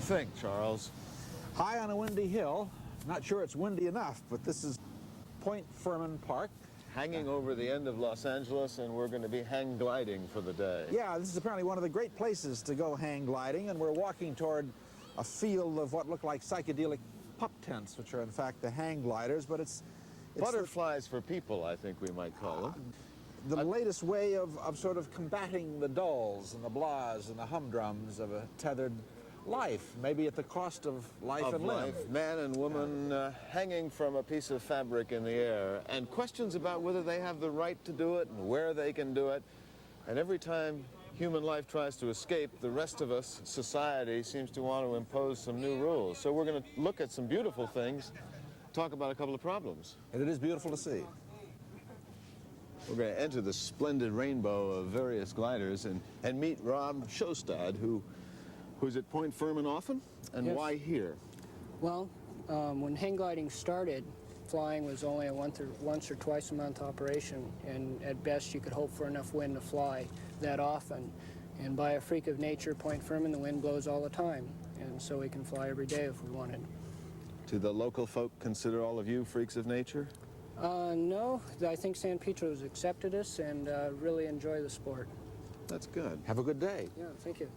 think, Charles? High on a windy hill. Not sure it's windy enough, but this is Point Fermin Park. Hanging over the end of Los Angeles, and we're going to be hang gliding for the day. Yeah, this is apparently one of the great places to go hang gliding, and we're walking toward a field of what look like psychedelic pup tents, which are in fact the hang gliders, but it's butterflies for people, I think we might call them. The latest way of sort of combating the dulls and the blahs and the humdrums of a tethered life, maybe at the cost of life and limb. Man and woman hanging from a piece of fabric in the air, and questions about whether they have the right to do it and where they can do it. And every time human life tries to escape, the rest of us, society, seems to want to impose some new rules. So we're going to look at some beautiful things, talk about a couple of problems. And it is beautiful to see. We're going to enter the splendid rainbow of various gliders and meet Rob Shostad, who's at Point Fermin often, and Yes. why here? Well, when hang gliding started, flying was only a once or twice a month operation, and at best you could hope for enough wind to fly that often. And by a freak of nature, Point Fermin, the wind blows all the time, and so we can fly every day if we wanted. Do the local folk consider all of you freaks of nature? No, I think San Pedro's accepted us and really enjoy the sport. That's good. Have a good day. Yeah, thank you.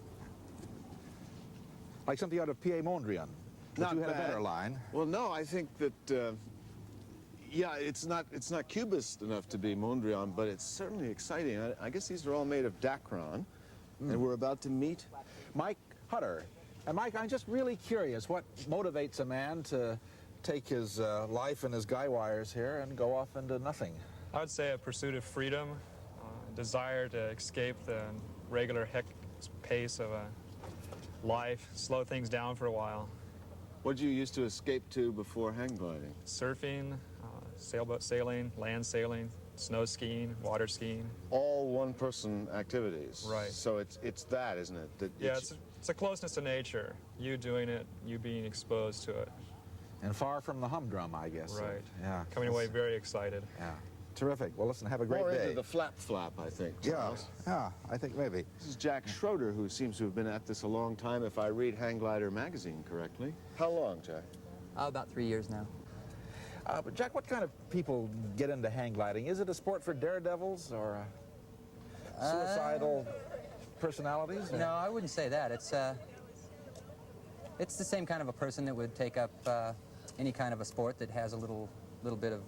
Like something out of P.A. Mondrian. But Not you had bad. a better line. Well, no, I think that, yeah, it's not cubist enough to be Mondrian, but it's certainly exciting. I guess these are all made of Dacron, and we're about to meet Mike Hutter. And Mike, I'm just really curious, what motivates a man to take his life and his guy wires here and go off into nothing? I would say a pursuit of freedom, desire to escape the regular pace of life, slow things down for a while. what you used to escape to before hang gliding. Surfing, sailboat sailing, land sailing, snow skiing, water skiing. All one-person activities. Right. So it's that, isn't it? That Yeah, it's a closeness to nature. You doing it, you being exposed to it. And far from the humdrum, I guess. Right. Yeah. Coming away very excited. Yeah. Terrific. Well, listen, have a great More day. into the flap, I think. Yeah. Charles. Yeah, I think maybe. This is Jack Schroeder, who seems to have been at this a long time, if I read Hang Glider magazine correctly. How long, Jack? About 3 years now. But Jack, what kind of people get into hang gliding? Is it a sport for daredevils or suicidal personalities? Or? No, I wouldn't say that. It's the same kind of a person that would take up any kind of a sport that has a little bit of,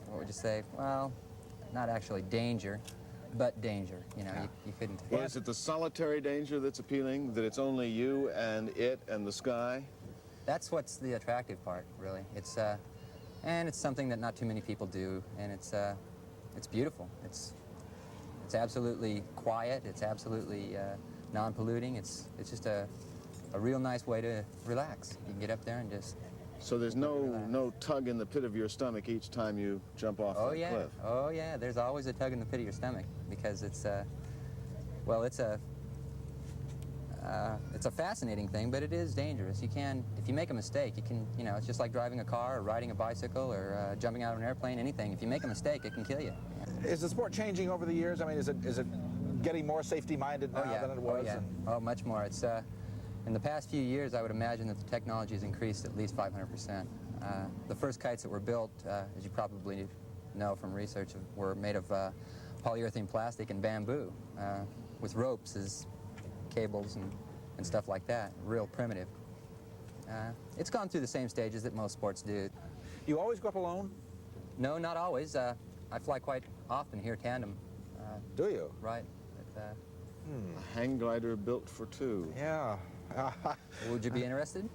what would you say? Well, not actually danger, but danger. You know, Yeah. you couldn't. Well, is it the solitary danger that's appealing, that it's only you and it and the sky? That's what's the attractive part, really. It's and it's something that not too many people do, and it's beautiful. It's absolutely quiet. It's absolutely non-polluting. It's just a real nice way to relax. You can get up there and just. So there's no tug in the pit of your stomach each time you jump off Oh that yeah, cliff? oh yeah. There's always a tug in the pit of your stomach because it's well, it's a fascinating thing, but it is dangerous. You can, if you make a mistake, you can, you know, it's just like driving a car or riding a bicycle or jumping out of an airplane, anything. If you make a mistake, it can kill you. Is the sport changing over the years? I mean, is it getting more safety-minded now than it was? Oh, yeah. Oh, much more. It's in the past few years, I would imagine that the technology has increased at least 500%. The first kites that were built, as you probably know from research, were made of polyurethane plastic and bamboo with ropes as cables and stuff like that. Real primitive. It's gone through the same stages that most sports do. You always go up alone? No, not always. I fly quite often here tandem. Do you? Right. But, A hang glider built for two. Yeah. would you be interested?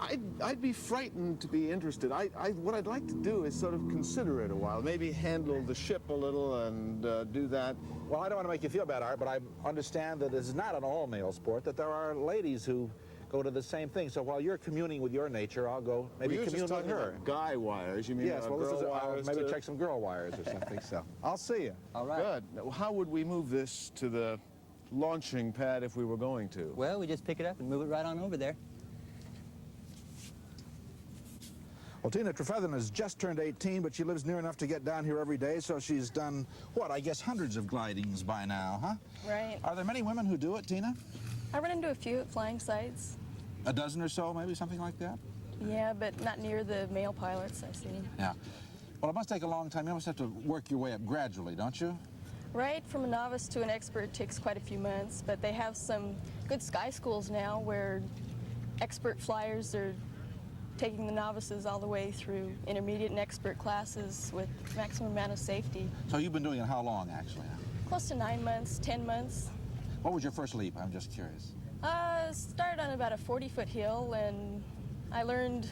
I'd be frightened to be interested. What I'd like to do is sort of consider it a while, maybe handle the ship a little and do that. Well, I don't want to make you feel bad, Art, but I understand that it's not an all-male sport, that there are ladies who go to the same thing. So while you're communing with your nature, I'll go maybe commune with her. About guy wires. You mean Yes, well, this is girl I'll wires maybe too? check some girl wires or something. So I'll see you. All right. Good. Now, how would we move this to the launching pad if we were going to? Well, we just pick it up and move it right on over there. Well, Tina Trefethen has just turned 18, but she lives near enough to get down here every day, so she's done, what, I guess hundreds of glidings by now, huh? Right. Are there many women who do it, Tina? I run into a few at flying sites. A dozen or so, maybe, something like that? Yeah, but not near the male pilots I've seen. Yeah. Well, it must take a long time. You must have to work your way up gradually, don't you? Right, from a novice to an expert takes quite a few months, but they have some good sky schools now where expert flyers are taking the novices all the way through intermediate and expert classes with maximum amount of safety. So you've been doing it how long, actually? Close to 9 months, 10 months. What was your first leap? I'm just curious. Started on about a 40-foot hill, and I learned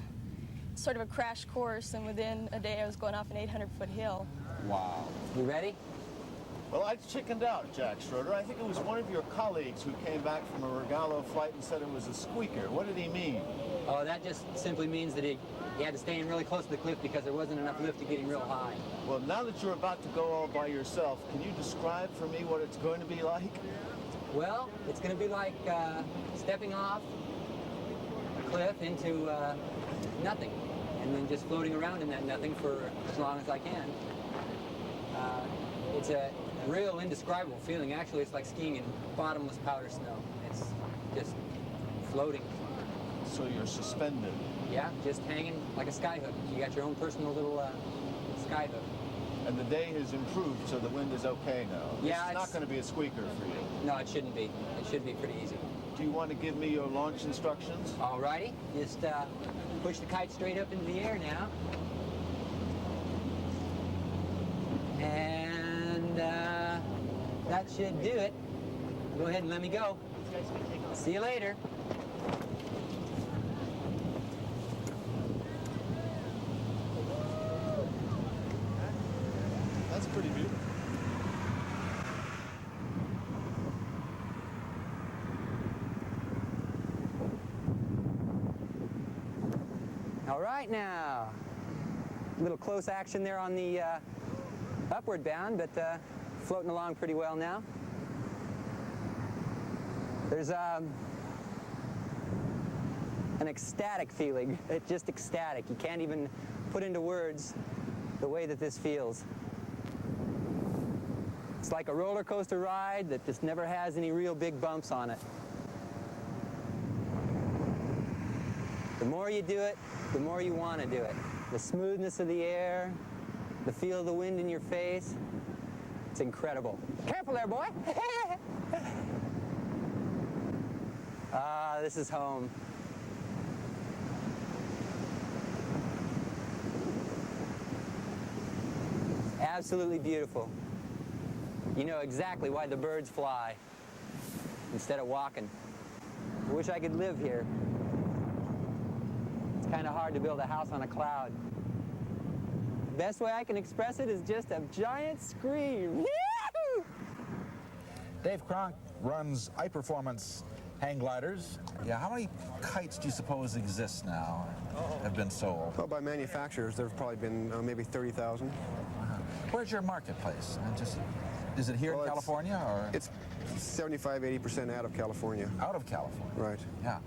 sort of a crash course, and within a day I was going off an 800-foot hill. Wow. You ready? Well, I chickened out, Jack Schroeder. I think it was one of your colleagues who came back from a Regalo flight and said it was a squeaker. What did he mean? Oh, that just simply means that he had to stay in really close to the cliff because there wasn't enough lift to get him real high. Well, now that you're about to go all by yourself, can you describe for me what it's going to be like? Well, it's going to be like stepping off a cliff into nothing, and then just floating around in that nothing for as long as I can. It's a real indescribable feeling. Actually, it's like skiing in bottomless powder snow. It's just floating. So you're suspended. Yeah, just hanging like a skyhook. You got your own personal little skyhook. And the day has improved, so the wind is okay now. Yeah, it's not going to be a squeaker for you. No, it shouldn't be. It should be pretty easy. Do you want to give me your launch instructions? Alrighty, just push the kite straight up into the air now. And that should do it. Go ahead and let me go. See you later. That's pretty beautiful. All right now. A little close action there on the upward bound, but floating along pretty well now. There's an ecstatic feeling. It's just ecstatic. You can't even put into words the way that this feels. It's like a roller coaster ride that just never has any real big bumps on it. The more you do it, the more you want to do it. The smoothness of the air, the feel of the wind in your face, it's incredible. Careful there, boy. This is home. Absolutely beautiful. You know exactly why the birds fly instead of walking. I wish I could live here. It's kind of hard to build a house on a cloud. Best way I can express it is just a giant scream. Yahoo! Dave Cronk runs high-performance hang gliders. Yeah, how many kites do you suppose exist now, have been sold? Well, by manufacturers, there have probably been maybe 30,000. Where's your marketplace? Is it here in California, or? It's 75–80% out of California. Out of California? Right. Yeah.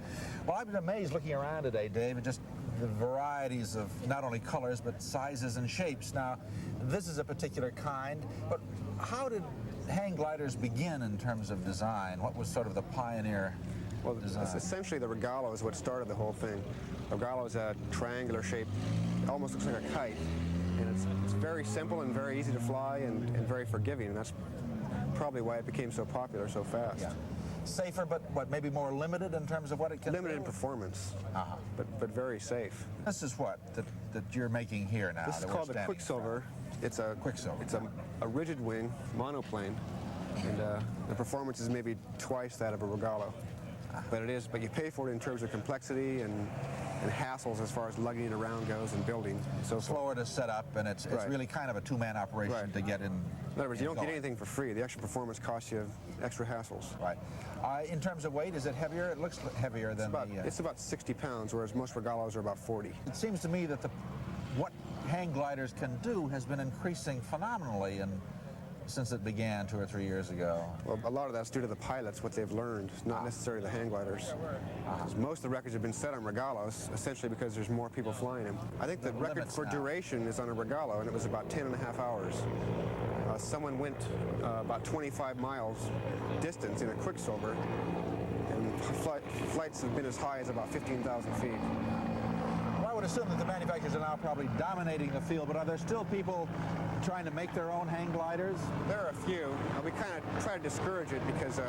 Well, I've been amazed looking around today, Dave, and just the varieties of not only colors, but sizes and shapes. Now, this is a particular kind, but how did hang gliders begin in terms of design? What was sort of the pioneer design? Essentially, the Regalo is what started the whole thing. Regalo is a triangular shape, almost looks like a kite, and it's very simple and very easy to fly and very forgiving, and that's probably why it became so popular so fast. Yeah. Safer, but what, maybe more limited in terms of what it can do? Limited in performance, but very safe. This is what that you're making here now. This is called the Quicksilver. It's a Quicksilver. It's a rigid wing monoplane, and the performance is maybe twice that of a Regalo. But you pay for it in terms of complexity and hassles as far as lugging it around goes and building. So slower to set up, and it's really kind of a two-man operation to get in. In other words, you don't get anything for free. The extra performance costs you extra hassles. Right. In terms of weight, is it heavier? It looks heavier than it's about 60 pounds, whereas most Regalos are about 40. It seems to me that what hang gliders can do has been increasing phenomenally since it began 2 or 3 years ago. Well, a lot of that's due to the pilots, what they've learned, not necessarily the hang gliders. Most of the records have been set on Regalos, essentially because there's more people flying them. I think the record for duration is on a Regalo, and it was about 10.5 hours. Someone went about 25 miles distance in a Quicksilver, and flights have been as high as about 15,000 feet. Well, I would assume that the manufacturers are now probably dominating the field, but are there still people trying to make their own hang gliders? There are a few. We kind of try to discourage it because a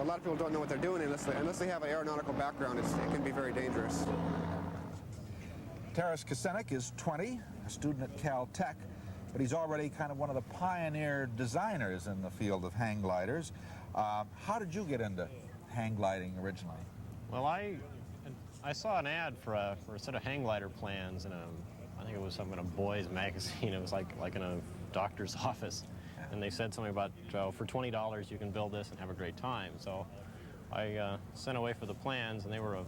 lot of people don't know what they're doing unless they have an aeronautical background. It can be very dangerous. Taras Kiceniuk is 20, a student at Caltech, but he's already kind of one of the pioneer designers in the field of hang gliders. How did you get into hang gliding originally? Well, I saw an ad for a set of hang glider plans in I think it was something in a boys magazine. It was like in a doctor's office, and they said something about for $20 you can build this and have a great time. So I sent away for the plans, and they were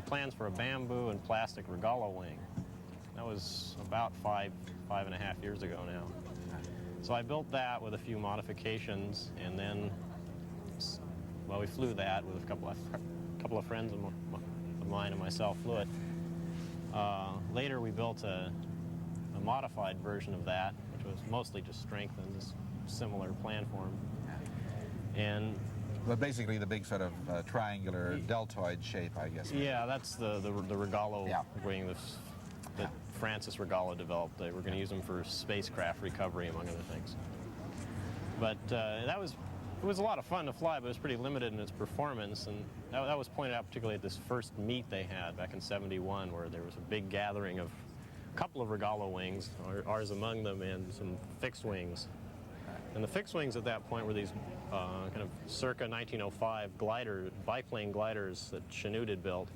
plans for a bamboo and plastic Regalo wing. That was about five and a half years ago now. So I built that with a few modifications, and then, well, we flew that with a couple of friends of mine and myself flew it. Later we built a modified version of that, which was mostly just strengthened, this similar plan form. And but basically the big sort of triangular deltoid shape, I guess. Yeah, that's the Regalo wing that Francis Regalo developed. They were going to use them for spacecraft recovery, among other things. But it was a lot of fun to fly, but it was pretty limited in its performance, and that was pointed out particularly at this first meet they had back in ~71, where there was a big gathering of a couple of Regalo wings, ours among them, and some fixed wings. And the fixed wings at that point were these kind of circa 1905 biplane gliders that Kiceniuk had built.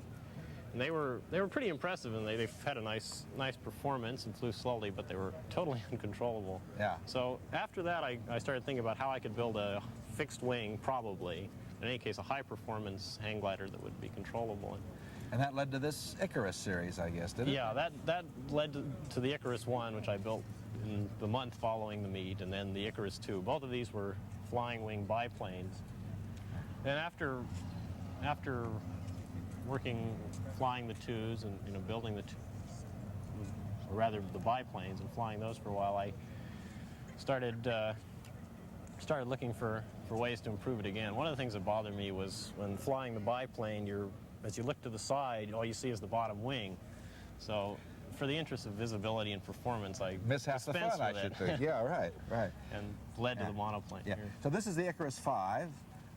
And they were pretty impressive, and they had a nice performance and flew slowly, but they were totally uncontrollable. Yeah. So after that, I started thinking about how I could build a fixed wing, probably, in any case, a high-performance hang glider that would be controllable. And that led to this Icarus series, I guess, didn't it? Yeah, that led to the Icarus 1, which I built in the month following the meet, and then the Icarus 2. Both of these were flying wing biplanes. And after flying the twos and building the biplanes and flying those for a while, I started looking for ways to improve it again. One of the things that bothered me was when flying the biplane, as you look to the side, all you see is the bottom wing. So for the interest of visibility and performance, I miss half the fun, I should think. Yeah, right. And led to the monoplane. Yeah. So this is the Icarus 5,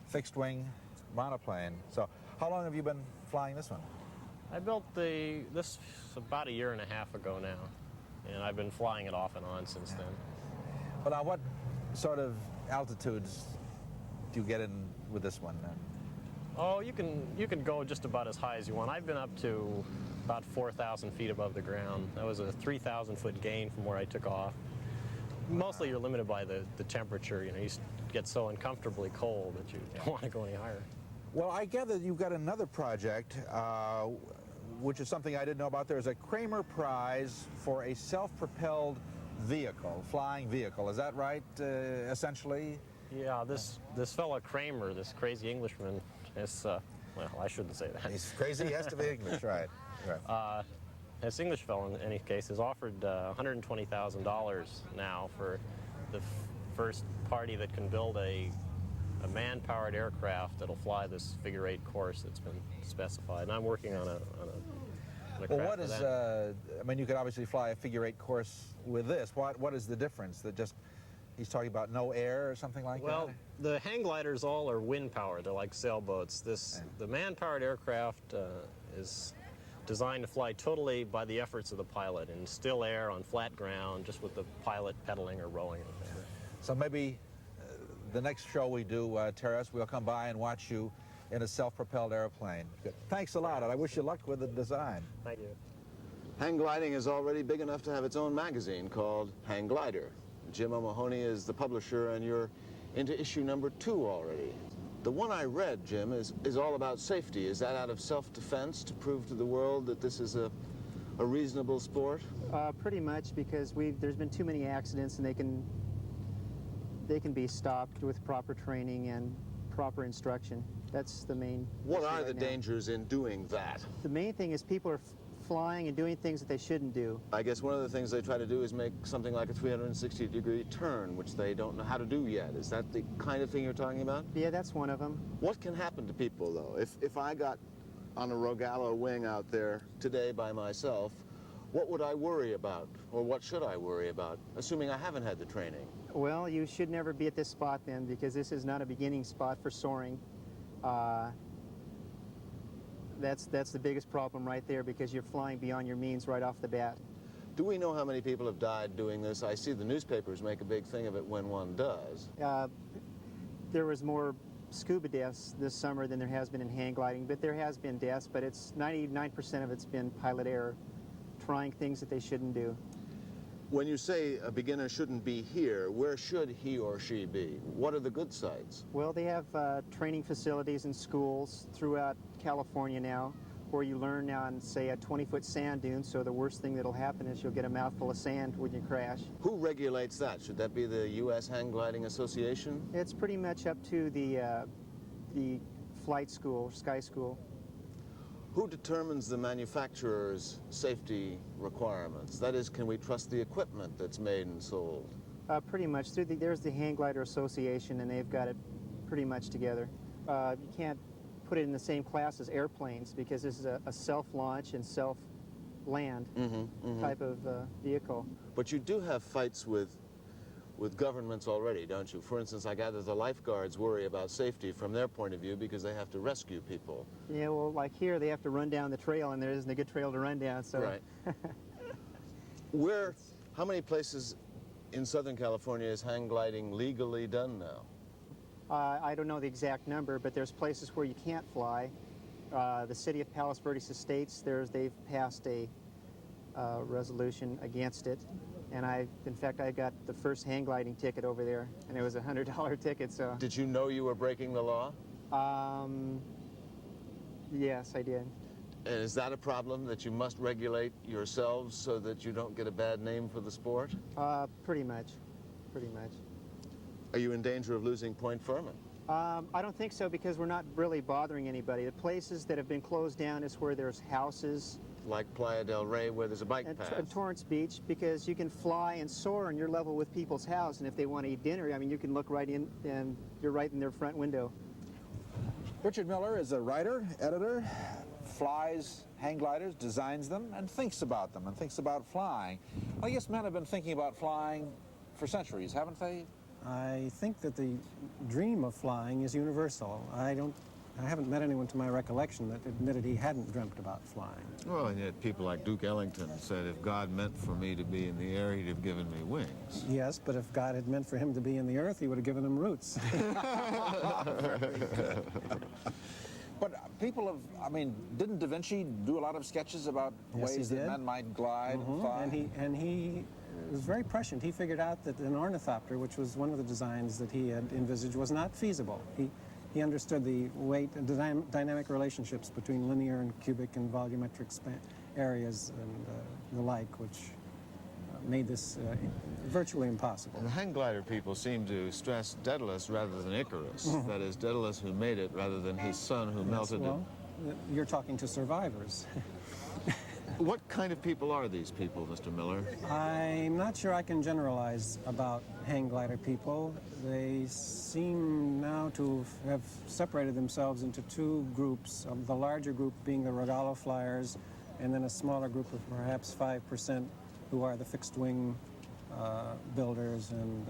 fixed wing monoplane. So how long have you been flying this one? I built this about a year and a half ago now, and I've been flying it off and on since then. Well, now what sort of altitudes do you get in with this one then? Oh, you can go just about as high as you want. I've been up to about 4,000 feet above the ground. That was a 3,000-foot gain from where I took off. Mostly you're limited by the temperature. You get so uncomfortably cold that you don't want to go any higher. Well, I gather you've got another project, which is something I didn't know about. There's a Kramer Prize for a self-propelled vehicle, flying vehicle. Is that right, essentially? Yeah, this fellow Kramer, this crazy Englishman, is, well, I shouldn't say that. He's crazy, he has to be English, right. This English fellow, in any case, has offered $120,000 now for the first party that can build a man-powered aircraft that'll fly this figure-8 course that's been specified. And I'm working on a well, what is, I mean, you could obviously fly a figure-8 course with this. What is the difference? He's talking about no air or something like that? Well, the hang gliders all are wind-powered. They're like sailboats. The man-powered aircraft is designed to fly totally by the efforts of the pilot in still air on flat ground, just with the pilot pedaling or rowing. So maybe the next show we do, Taras, we'll come by and watch you in a self-propelled airplane. Good. Thanks a lot, and I wish you luck with the design. Thank you. Hang gliding is already big enough to have its own magazine called Hang Glider. Jim O'Mahony is the publisher, and you're into issue number 2 already. The one I read, Jim, is all about safety. Is that out of self-defense to prove to the world that this is a reasonable sport? Pretty much, because there's been too many accidents, and they can be stopped with proper training and proper instruction. That's the main What issue are right the now. dangers in doing that? The main thing is people are flying and doing things that they shouldn't do. I guess one of the things they try to do is make something like a 360-degree turn, which they don't know how to do yet. Is that the kind of thing you're talking about? Yeah, that's one of them. What can happen to people, though? If I got on a Rogallo wing out there today by myself, what would I worry about, or what should I worry about, assuming I haven't had the training? Well, you should never be at this spot then, because this is not a beginning spot for soaring. That's the biggest problem right there, because you're flying beyond your means right off the bat. Do we know how many people have died doing this? I see the newspapers make a big thing of it when one does. There was more scuba deaths this summer than there has been in hang gliding, but there has been deaths, but it's 99% of it's been pilot error, trying things that they shouldn't do. When you say a beginner shouldn't be here, where should he or she be? What are the good sites? Well, they have training facilities in schools throughout California now, where you learn on, say, a 20-foot sand dune, so the worst thing that'll happen is you'll get a mouthful of sand when you crash. Who regulates that? Should that be the U.S. Hang Gliding Association? It's pretty much up to the flight school, sky school. Who determines the manufacturer's safety requirements? That is, can we trust the equipment that's made and sold? Pretty much. There's the Hang Glider Association, and they've got it pretty much together. You can't put it in the same class as airplanes, because this is a self-launch and self-land type of vehicle. But you do have fights with governments already, don't you? For instance, I gather the lifeguards worry about safety from their point of view because they have to rescue people. Yeah, well, like here, they have to run down the trail, and there isn't a good trail to run down, so... Right. How many places in Southern California is hang gliding legally done now? I don't know the exact number, but there's places where you can't fly. The city of Palos Verdes Estates, they've passed a resolution against it. And in fact, I got the first hang gliding ticket over there, and it was a $100 ticket, so... Did you know you were breaking the law? Yes, I did. And is that a problem, that you must regulate yourselves so that you don't get a bad name for the sport? Pretty much. Pretty much. Are you in danger of losing Point Fermin? I don't think so, because we're not really bothering anybody. The places that have been closed down is where there's houses. Like Playa del Rey, where there's a bike path. And Torrance Beach, because you can fly and soar and you're level with people's house, and if they want to eat dinner, I mean, you can look right in and you're right in their front window. Richard Miller is a writer, editor, flies hang gliders, designs them, and thinks about them, and thinks about flying. I guess men have been thinking about flying for centuries, haven't they? I think that the dream of flying is universal. I haven't met anyone to my recollection that admitted he hadn't dreamt about flying. Well, and yet people like Duke Ellington said, if God meant for me to be in the air, he'd have given me wings. Yes, but if God had meant for him to be in the earth, he would have given him roots. But people have, I mean, didn't Da Vinci do a lot of sketches about ways that men might glide and fly? And he was very prescient. He figured out that an ornithopter, which was one of the designs that he had envisaged, was not feasible. He understood the weight and dynamic relationships between linear and cubic and volumetric areas and the like, which made this virtually impossible. And the hang glider people seem to stress Daedalus rather than Icarus. That is, Daedalus who made it rather than his son who melted it. You're talking to survivors. What kind of people are these people, Mr. Miller? I'm not sure I can generalize about hang glider people. They seem now to have separated themselves into two groups, the larger group being the Rogallo flyers, and then a smaller group of perhaps 5% who are the fixed-wing builders and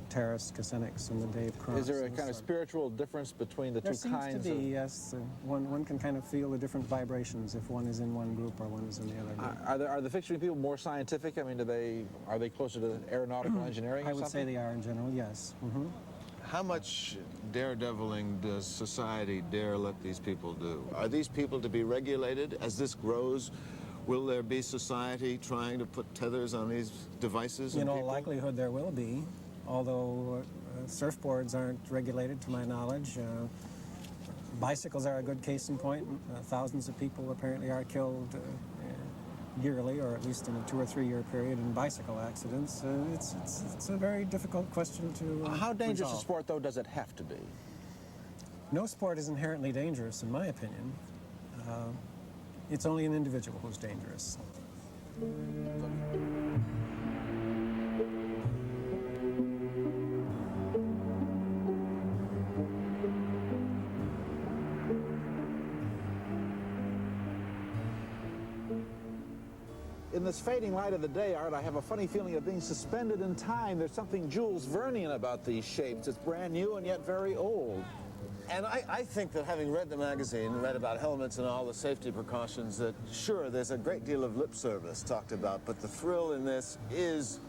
terraced Kiceniuks and the Dave Cronks. Is there a kind of spiritual difference between the two kinds? There seems to be, yes. One can kind of feel the different vibrations if one is in one group or one is in the other group. Are the fixed-wing people more scientific? I mean, are they closer to aeronautical engineering? I would say they are in general, yes. How much daredeviling does society dare let these people do? Are these people to be regulated as this grows? Will there be society trying to put tethers on these devices? In all likelihood, there will be, although surfboards aren't regulated, to my knowledge. Bicycles are a good case in point. Thousands of people apparently are killed yearly, or at least in a 2 or 3 year period, in bicycle accidents. It's a very difficult question to How dangerous resolve. a sport, though, does it have to be? No sport is inherently dangerous, in my opinion. It's only an individual who's dangerous. In this fading light of the day, Art, I have a funny feeling of being suspended in time. There's something Jules Vernean about these shapes. It's brand new and yet very old. And I think that having read the magazine, read about helmets and all the safety precautions, that sure, there's a great deal of lip service talked about, but the thrill in this is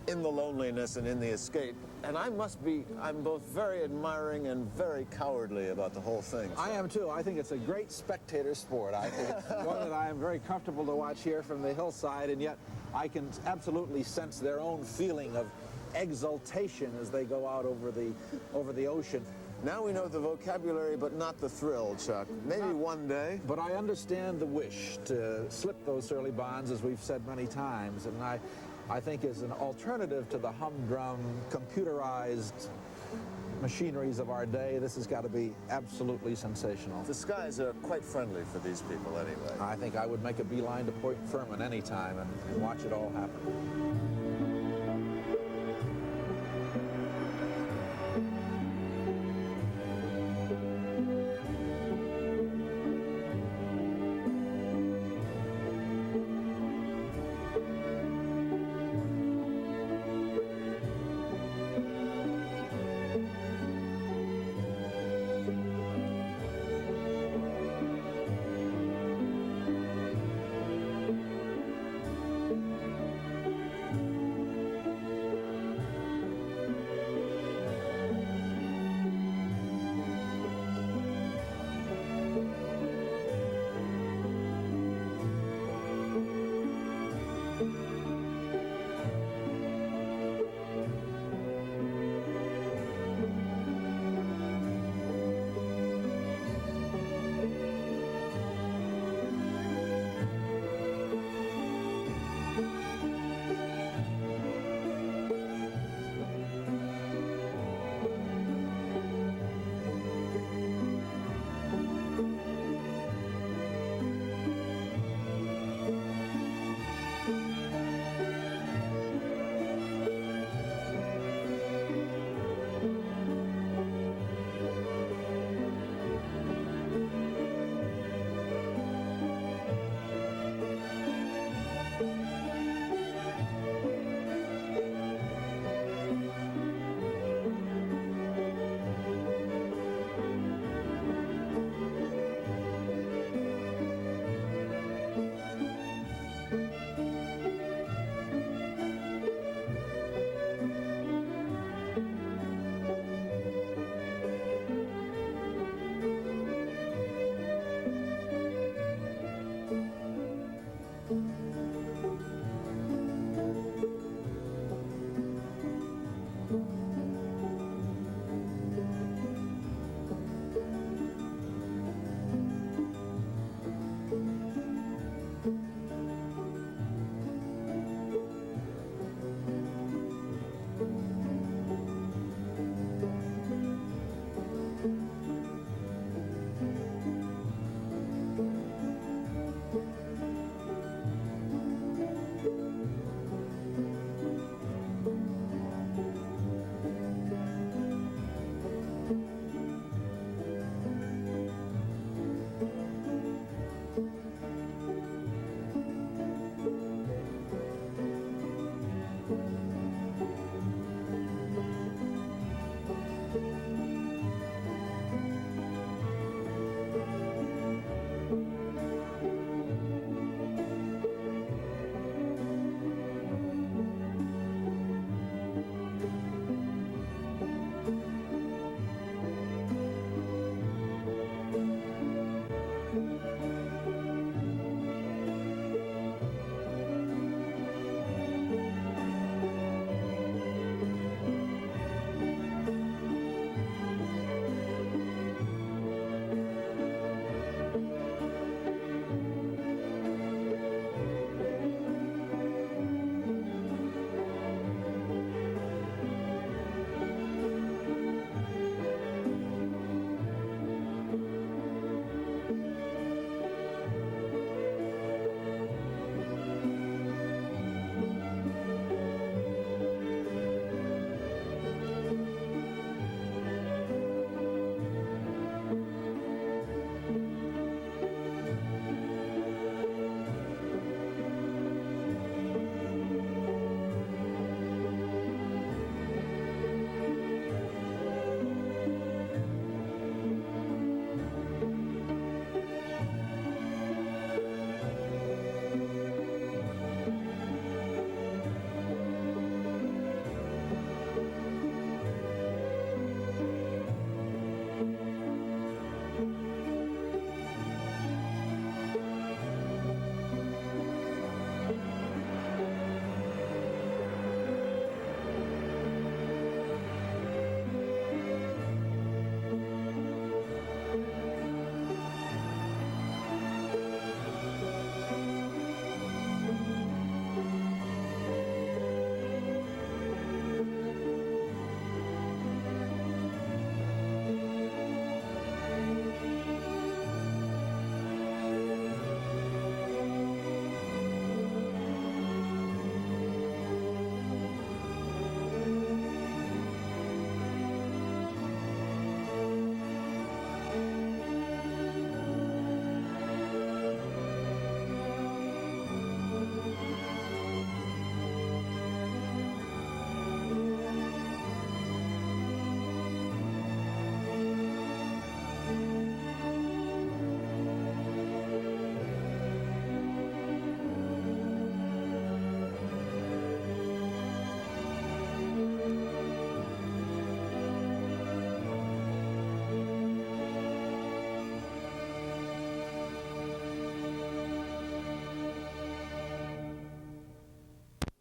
in the loneliness and in the escape. And I'm both very admiring and very cowardly about the whole thing. I am too. I think it's a great spectator sport. I think it's one that I am very comfortable to watch here from the hillside, and yet I can absolutely sense their own feeling of exultation as they go out over the ocean. Now we know the vocabulary, but not the thrill, Chuck. Maybe one day. But I understand the wish to slip those early bonds, as we've said many times, and I think is an alternative to the humdrum, computerized machineries of our day. This has got to be absolutely sensational. The skies are quite friendly for these people anyway. I think I would make a beeline to Point Fermin anytime and watch it all happen.